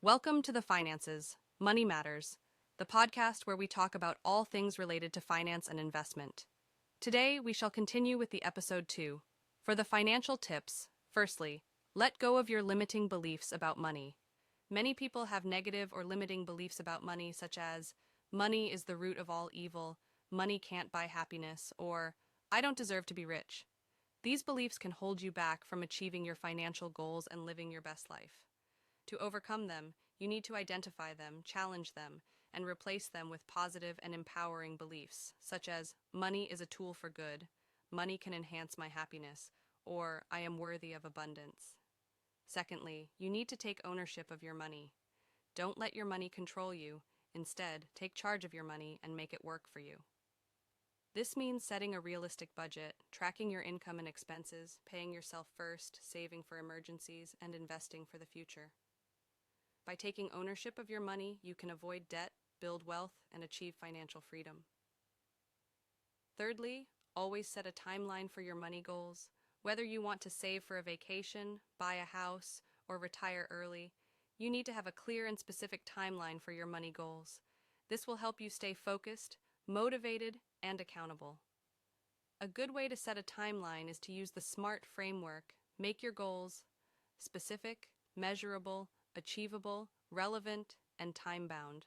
Welcome to the Finances, Money Matters, the podcast where we talk about all things related to finance and investment. Today, we shall continue with the Episode 2. For the financial tips, firstly, let go of your limiting beliefs about money. Many people have negative or limiting beliefs about money, such as, money is the root of all evil, money can't buy happiness, or I don't deserve to be rich. These beliefs can hold you back from achieving your financial goals and living your best life. To overcome them, you need to identify them, challenge them, and replace them with positive and empowering beliefs, such as, money is a tool for good, money can enhance my happiness, or I am worthy of abundance. Secondly, you need to take ownership of your money. Don't let your money control you. Instead, take charge of your money and make it work for you. This means setting a realistic budget, tracking your income and expenses, paying yourself first, saving for emergencies, and investing for the future. By taking ownership of your money, you can avoid debt, build wealth, and achieve financial freedom. Thirdly, always set a timeline for your money goals. Whether you want to save for a vacation, buy a house, or retire early, you need to have a clear and specific timeline for your money goals. This will help you stay focused, motivated, and accountable. A good way to set a timeline is to use the SMART framework. Make your goals specific, measurable, achievable, relevant, and time-bound.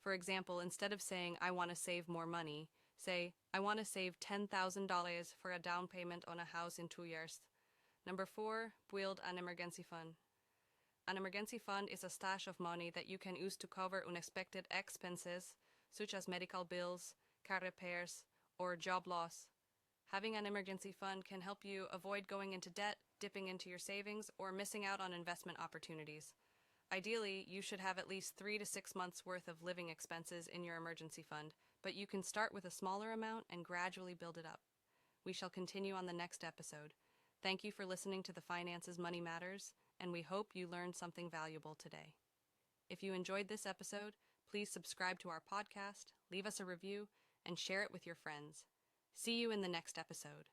For example, instead of saying, I want to save more money, say, I want to save $10,000 for a down payment on a house in 2 years. Number 4, build an emergency fund. An emergency fund is a stash of money that you can use to cover unexpected expenses, such as medical bills, car repairs, or job loss. Having an emergency fund can help you avoid going into debt, dipping into your savings, or missing out on investment opportunities. Ideally, you should have at least 3 to 6 months worth of living expenses in your emergency fund, but you can start with a smaller amount and gradually build it up. We shall continue on the next episode. Thank you for listening to the Finances Money Matters, and we hope you learned something valuable today. If you enjoyed this episode, please subscribe to our podcast, leave us a review, and share it with your friends. See you in the next episode.